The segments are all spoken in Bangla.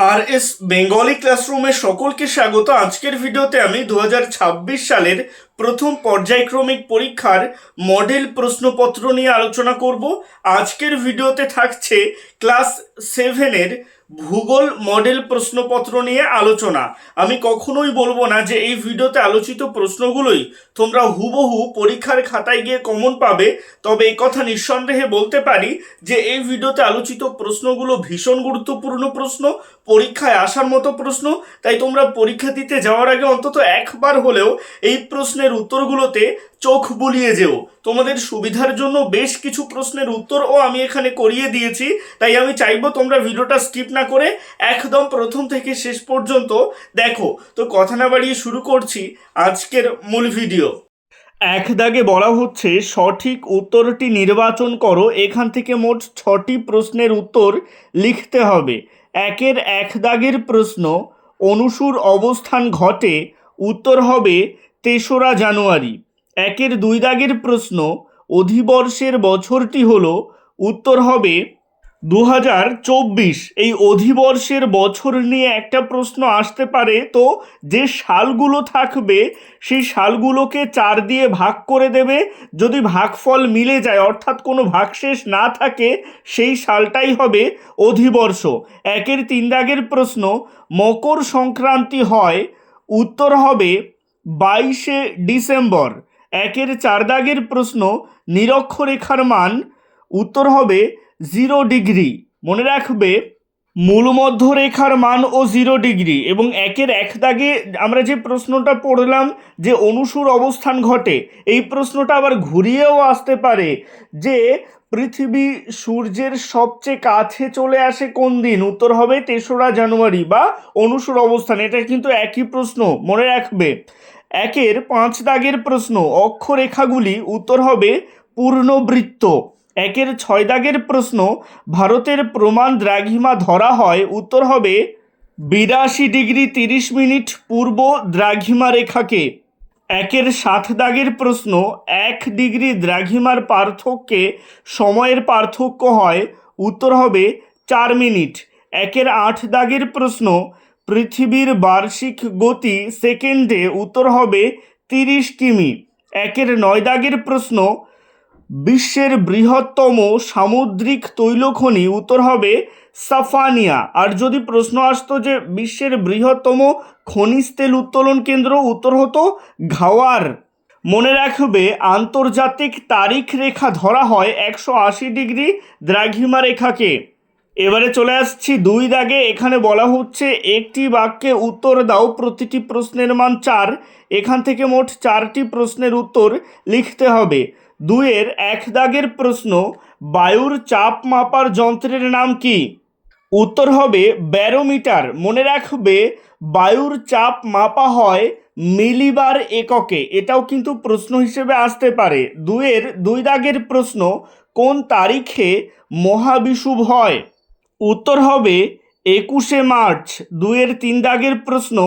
আর এস বেঙ্গলি ক্লাসরুমে সকলকে স্বাগত। আজকের ভিডিওতে আমি 2026 সালের প্রথম পর্যায়ক্রমিক পরীক্ষার মডেল প্রশ্নপত্র নিয়ে আলোচনা করব। আজকের ভিডিওতে থাকছে ক্লাস 7-এর ভূগোল মডেল প্রশ্নপত্র নিয়ে আলোচনা। আমি কখনোই বলবো না যে এই ভিডিওতে আলোচিত প্রশ্নগুলোই তোমরা হুবহু পরীক্ষার খাতায় গিয়ে কমন পাবে, তবে এই কথা নিঃসন্দেহে বলতে পারি যে এই ভিডিওতে আলোচিত প্রশ্নগুলো ভীষণ গুরুত্বপূর্ণ প্রশ্ন, পরীক্ষায় আসার মতো প্রশ্ন। তাই তোমরা পরীক্ষা দিতে যাওয়ার আগে অন্তত একবার হলেও এই প্রশ্নের উত্তরগুলোতে চোখ বুলিয়ে যেও। তোমাদের সুবিধার জন্য বেশ কিছু প্রশ্নের উত্তরও আমি এখানে করিয়ে দিয়েছি, তাই আমি চাইবো তোমরা ভিডিওটা স্কিপ না করে একদম প্রথম থেকে শেষ পর্যন্ত দেখো। তো কথা না বাড়িয়ে শুরু করছি আজকের মূল ভিডিও। এক দাগে বলা হচ্ছে সঠিক উত্তরটি নির্বাচন করো। এখান থেকে মোট 6টি প্রশ্নের উত্তর লিখতে হবে। একের এক দাগের প্রশ্ন, অনুসুর অবস্থান ঘটে, উত্তর হবে 3রা জানুয়ারি। একের দুই দাগের প্রশ্ন, অধিবর্ষের বছরটি হলো, উত্তর হবে 2024। এই অধিবর্ষের বছর নিয়ে একটা প্রশ্ন আসতে পারে, তো যে সালগুলো থাকবে সেই সালগুলোকে 4 দিয়ে ভাগ করে দেবে। যদি ভাগফল মিলে যায় অর্থাৎ কোনো ভাগশেষ না থাকে সেই সালটাই হবে অধিবর্ষ। একের 3 দাগের প্রশ্ন, মকর সংক্রান্তি হয়, উত্তর হবে 22শে ডিসেম্বর। একের 4 দাগের প্রশ্ন, নিরক্ষরেখার মান, উত্তর হবে 0 ডিগ্রি। মনে রাখবে মূলমধ্যরেখার মান ও 0 ডিগ্রি। এবং একের এক দাগে আমরা যে প্রশ্নটা পড়লাম যে অনুসুর অবস্থান ঘটে, এই প্রশ্নটা আবার ঘুরিয়েও আসতে পারে যে পৃথিবী সূর্যের সবচেয়ে কাছে চলে আসে কোন দিন, উত্তর হবে 3রা জানুয়ারি বা অনুসুর অবস্থান। এটা কিন্তু একই প্রশ্ন, মনে রাখবে। একের 5 দাগের প্রশ্ন, অক্ষরেখাগুলি, উত্তর হবে পূর্ণবৃত্ত। একের 6 দাগের প্রশ্ন, ভারতের প্রমাণ দ্রাঘিমা ধরা হয়, উত্তর হবে 82 ডিগ্রি 30 মিনিট পূর্ব দ্রাঘিমা রেখাকে। একের 7 দাগের প্রশ্ন, 1 ডিগ্রি দ্রাঘিমার পার্থক্যে সময়ের পার্থক্য হয়, উত্তর হবে 4 মিনিট। একের 8 দাগের প্রশ্ন, পৃথিবীর বার্ষিক গতি সেকেন্ডে, উত্তর হবে 30 কিমি। একের 9 দাগের প্রশ্ন, বিশ্বের বৃহত্তম সামুদ্রিক তৈলখনি, উত্তর হবে সাফানিয়া। আর যদি প্রশ্ন আসতো যে বিশ্বের বৃহত্তম খনিজ তেল উত্তোলন কেন্দ্র, উত্তর হতো ঘাওয়ার। মনে রাখবে আন্তর্জাতিক তারিখ রেখা ধরা হয় 180 ডিগ্রি দ্রাঘিমা রেখাকে। এবারে চলে আসছি 2 দাগে। এখানে বলা হচ্ছে একটি বাক্যে উত্তর দাও, প্রতিটি প্রশ্নের মান 4। এখান থেকে মোট 4টি প্রশ্নের উত্তর লিখতে হবে। 2-এর 1 দাগের প্রশ্ন, বায়ুর চাপ মাপার যন্ত্রের নাম কি, উত্তর হবে ব্যারোমিটার। মনে রাখবে বায়ুর চাপ মাপা হয় মিলিবার এককে, এটাও কিন্তু প্রশ্ন হিসেবে আসতে পারে। 2-এর 2 দাগের প্রশ্ন, কোন তারিখে মহাবিষুব হয়, উত্তর হবে 21শে মার্চ। 2-এর 3 দাগের প্রশ্ন,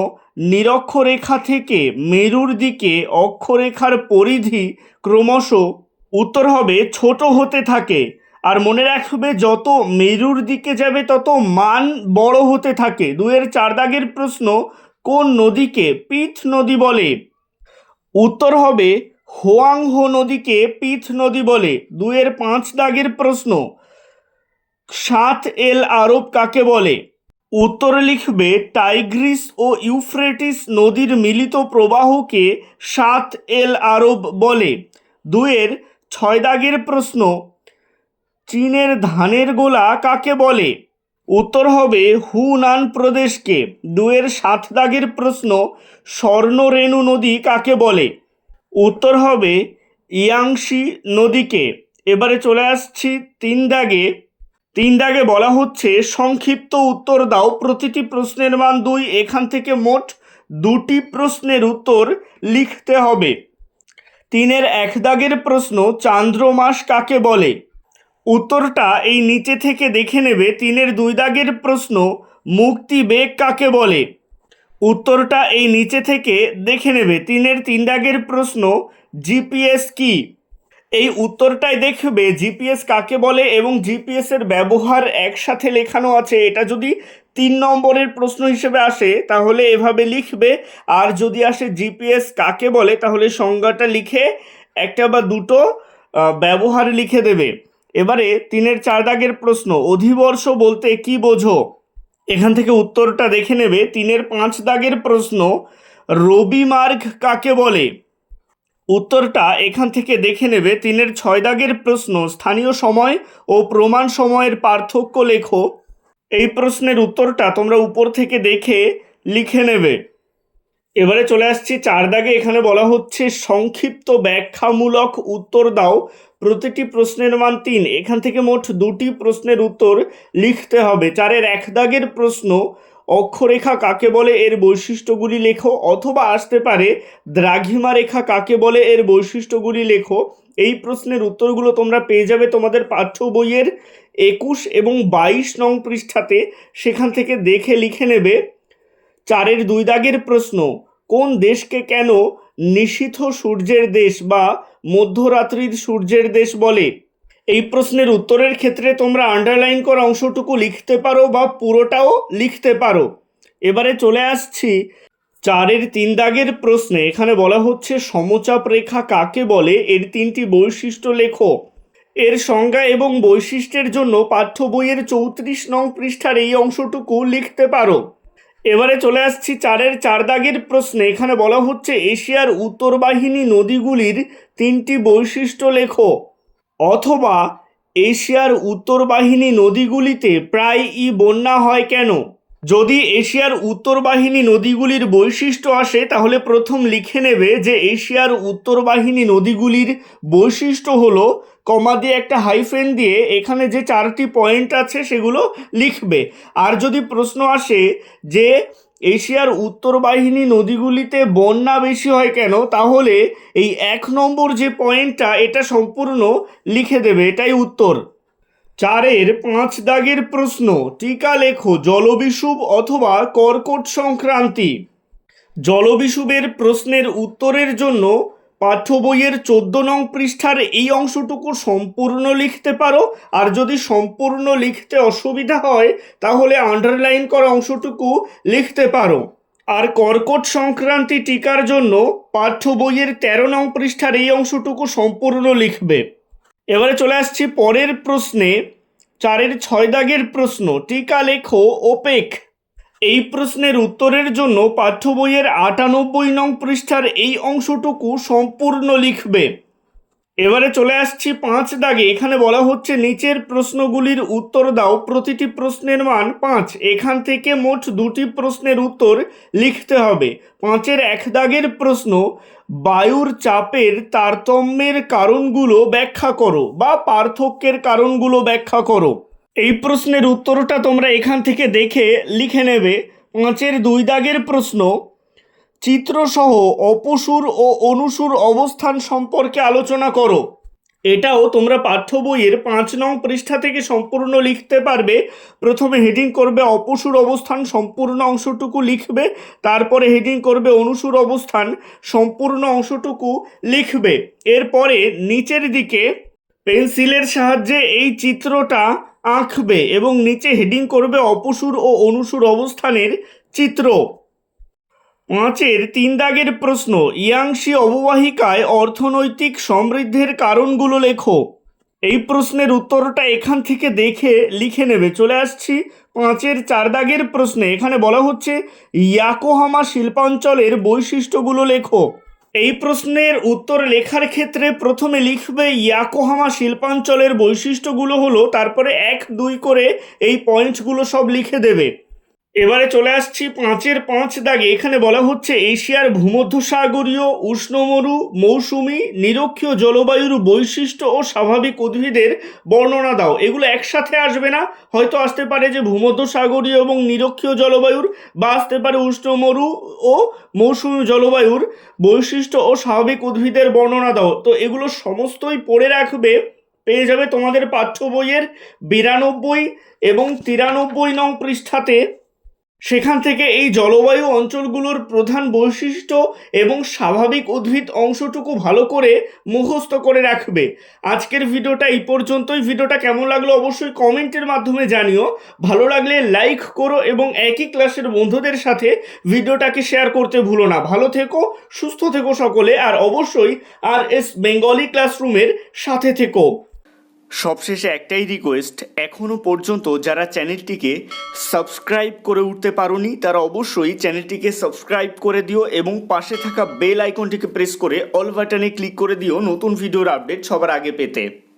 নিরক্ষরেখা থেকে মেরুর দিকে অক্ষরেখার পরিধি ক্রমশ, উত্তর হবে ছোট হতে থাকে। আর মনে রাখবে যত মেরুর দিকে যাবে তত মান বড় হতে থাকে। 2-এর 4 দাগের প্রশ্ন, কোন নদীকে পিথ নদী বলে, উত্তর হবে হোয়াংহো নদীকে পিথ নদী বলে। 2-এর 5 দাগের প্রশ্ন, 7 এল আরব কাকে বলে, উত্তর লিখবে টাইগ্রিস ও ইউফ্রেটিস নদীর মিলিত প্রবাহকে 7 এল আরব বলে। 2-এর 6 দাগের প্রশ্ন, চীনের ধানের গোলা কাকে বলে, উত্তর হবে হুনান প্রদেশকে। 2-এর 7 দাগের প্রশ্ন, স্বর্ণরেণু নদী কাকে বলে, উত্তর হবে ইয়াংশি নদীকে। এবারে চলে আসছি 3 দাগে। 3 দাগে বলা হচ্ছে সংক্ষিপ্ত উত্তর দাও, প্রতিটি প্রশ্নের মান 2। এখান থেকে মোট 2টি প্রশ্নের উত্তর লিখতে হবে। 3-এর 1 দাগের প্রশ্ন, চান্দ্রমাস কাকে বলে, উত্তরটা এই নিচে থেকে দেখে নেবে। 3-এর 2 দাগের প্রশ্ন, মুক্তিবেগ কাকে বলে, উত্তরটা এই নিচে থেকে দেখে নেবে। 3-এর 3 দাগের প্রশ্ন, জিপিএস কি, এই উত্তরটাই দেখবে জিপিএস কাকে বলে এবং জিপিএস এর ব্যবহার একসাথে লেখানো আছে। এটা যদি নম্বরের প্রশ্ন হিসেবে আসে তাহলে এভাবে লিখবে, আর যদি আসে জিপিএস কাকে বলে তাহলে সংজ্ঞাটা লিখে একটা বা দুটো ব্যবহার লিখে দেবে। এবারে 4 দাগের প্রশ্ন, অধিবর্ষ বলতে কি বোঝো? এখান থেকে উত্তরটা দেখে নেবে। 5 দাগের প্রশ্ন, রবি মার্গ কাকে বলে? উত্তরটা এখান থেকে দেখে নেবে। 6 দাগের প্রশ্ন, স্থানীয় সময় ও প্রমাণ সময়ের পার্থক্য লেখো। এই প্রশ্নের উত্তরটা তোমরা উপর থেকে দেখে লিখে নেবে। এবারে চলে আসছি 4 দাগে। এখানে বলা হচ্ছে সংক্ষিপ্ত ব্যাখ্যামূলক উত্তর দাও, প্রতিটি প্রশ্নের মান 3। এখান থেকে মোট 2টি প্রশ্নের উত্তর লিখতে হবে। 1 দাগের প্রশ্ন, অক্ষরেখা কাকে বলে, এর বৈশিষ্ট্যগুলি লেখো। অথবা আসতে পারে দ্রাঘিমা রেখা কাকে বলে, এর বৈশিষ্ট্যগুলি লেখো। এই প্রশ্নের উত্তরগুলো তোমরা পেয়ে যাবে তোমাদের পাঠ্য বইয়ের 21 এবং 22 নং পৃষ্ঠাতে, সেখান থেকে দেখে লিখে নেবে। 2 দাগের প্রশ্ন, কোন দেশকে কেন নিশীথ সূর্যের দেশ বা মধ্যরাত্রির সূর্যের দেশ বলে? এই প্রশ্নের উত্তরের ক্ষেত্রে তোমরা আন্ডারলাইন করা অংশটুকু লিখতে পারো বা পুরোটাও লিখতে পারো। এবারে চলে আসছি 3 দাগের প্রশ্নে। এখানে বলা হচ্ছে সমচাপ রেখা কাকে বলে, এর 3টি বৈশিষ্ট্য লেখো। এর সংজ্ঞা এবং বৈশিষ্ট্যের জন্য পাঠ্য বইয়ের 34 নং পৃষ্ঠার এই অংশটুকু লিখতে পারো। এবারে চলে আসছি 4 দাগের প্রশ্নে। এখানে বলা হচ্ছে এশিয়ার উত্তরবাহিনী নদীগুলির 3টি বৈশিষ্ট্য লেখো। অথবা এশিয়ার উত্তরবাহিনী নদীগুলিতে প্রায়ই বন্যা হয় কেন? যদি এশিয়ার উত্তরবাহিনী নদীগুলির বৈশিষ্ট্য আসে তাহলে প্রথম লিখে নেবে যে এশিয়ার উত্তরবাহিনী নদীগুলির বৈশিষ্ট্য হলো, কমা দিয়ে একটা হাইফেন দিয়ে এখানে যে 4টি পয়েন্ট আছে সেগুলো লিখবে। আর যদি প্রশ্ন আসে যে এশিয়ার উত্তরবাহিনী নদীগুলিতে বন্যা বেশি হয় কেন, তাহলে এই 1 নম্বর যে পয়েন্টটা এটা সম্পূর্ণ লিখে দেবে, এটাই উত্তর। 5 দাগের প্রশ্ন, টিকা লেখো জলবিষুব অথবা কর্কট সংক্রান্তি। জলবিষুবের প্রশ্নের উত্তরের জন্য পাঠ্য বইয়ের 14 নং পৃষ্ঠার এই অংশটুকু সম্পূর্ণ লিখতে পারো। আর যদি সম্পূর্ণ লিখতে অসুবিধা হয় তাহলে আন্ডারলাইন করা অংশটুকু লিখতে পারো। আর কর্কট সংক্রান্তি টিকার জন্য পাঠ্য বইয়ের 13 নং পৃষ্ঠার এই অংশটুকু সম্পূর্ণ লিখবে। এবারে চলে আসছি পরের প্রশ্নে। 6 দাগের প্রশ্ন, টিকা লেখো ওপেক। এই প্রশ্নের উত্তরের জন্য পাঠ্য বইয়ের 98 নং পৃষ্ঠার এই অংশটুকু সম্পূর্ণ লিখবে। এবারে চলে আসছি 5 দাগে। এখানে বলা হচ্ছে নিচের প্রশ্নগুলির উত্তর দাও, প্রতিটি প্রশ্নের মান 5। এখান থেকে মোট 2টি প্রশ্নের উত্তর লিখতে হবে। 1 দাগের প্রশ্ন, বায়ুর চাপের তারতম্যের কারণগুলো ব্যাখ্যা করো বা পার্থক্যের কারণগুলো ব্যাখ্যা করো। এই প্রশ্নের উত্তরটা তোমরা এখান থেকে দেখে লিখে নেবে। 2 দাগের প্রশ্ন, চিত্রসহ অপসুর ও অনুসুর অবস্থান সম্পর্কে আলোচনা করো। এটাও তোমরা পাঠ্য বইয়ের 5 নং পৃষ্ঠা থেকে সম্পূর্ণ লিখতে পারবে। প্রথমে হেডিং করবে অপসুর অবস্থান, সম্পূর্ণ অংশটুকু লিখবে। তারপরে হেডিং করবে অনুসুর অবস্থান, সম্পূর্ণ অংশটুকু লিখবে। এরপরে নিচের দিকে পেন্সিলের সাহায্যে এই চিত্রটা আঁকবে এবং নিচে হেডিং করবে অপসুর ও অনুসুর অবস্থানের চিত্র। 3 দাগের প্রশ্ন, ইয়াংশি অববাহিকায় অর্থনৈতিক সমৃদ্ধির কারণগুলো লেখো। এই প্রশ্নের উত্তরটা এখান থেকে দেখে লিখে নেবে। চলে আসছি 4 দাগের প্রশ্নে। এখানে বলা হচ্ছে ইয়াকোহামা শিল্পাঞ্চলের বৈশিষ্ট্যগুলো লেখো। এই প্রশ্নের উত্তর লেখার ক্ষেত্রে প্রথমে লিখবে ইয়াকোহামা শিল্পাঞ্চলের বৈশিষ্ট্যগুলো হলো, তারপরে 1, 2 করে এই পয়েন্টসগুলো সব লিখে দেবে। এবারে চলে আসছি 5 দাগে। এখানে বলা হচ্ছে এশিয়ার ভূমধ্যসাগরীয় উষ্ণমরু মৌসুমি নিরক্ষীয় জলবায়ুর বৈশিষ্ট্য ও স্বাভাবিক উদ্ভিদের বর্ণনা দাও। এগুলো একসাথে আসবে না, হয়তো আসতে পারে যে ভূমধ্যসাগরীয় এবং নিরক্ষীয় জলবায়ুর, বা আসতে পারে উষ্ণমরু ও মৌসুমি জলবায়ুর বৈশিষ্ট্য ও স্বাভাবিক উদ্ভিদের বর্ণনা দাও। তো এগুলো সমস্তই পড়ে রাখবে, পেয়ে যাবে তোমাদের পাঠ্য বইয়ের 92 এবং 93 নং পৃষ্ঠাতে। সেখান থেকে এই জলবায়ু অঞ্চলগুলোর প্রধান বৈশিষ্ট্য এবং স্বাভাবিক উদ্ভিদ অংশটুকু ভালো করে মুখস্থ করে রাখবে। আজকের ভিডিওটা এই পর্যন্তই। ভিডিওটা কেমন লাগলো অবশ্যই কমেন্টের মাধ্যমে জানিও। ভালো লাগলে লাইক করো এবং একই ক্লাসের বন্ধুদের সাথে ভিডিওটাকে শেয়ার করতে ভুলো না। ভালো থেকো, সুস্থ থেকো সকলে, আর অবশ্যই RS বেঙ্গলি ক্লাসরুমের সাথে থেকো। সবশেষে একটাই রিকোয়েস্ট, এখনও পর্যন্ত যারা চ্যানেলটিকে সাবস্ক্রাইব করে উঠতে পারোনি তারা অবশ্যই চ্যানেলটিকে সাবস্ক্রাইব করে দিও এবং পাশে থাকা বেল আইকনটিকে প্রেস করে অল বাটনে ক্লিক করে দিও নতুন ভিডিওর আপডেট সবার আগে পেতে।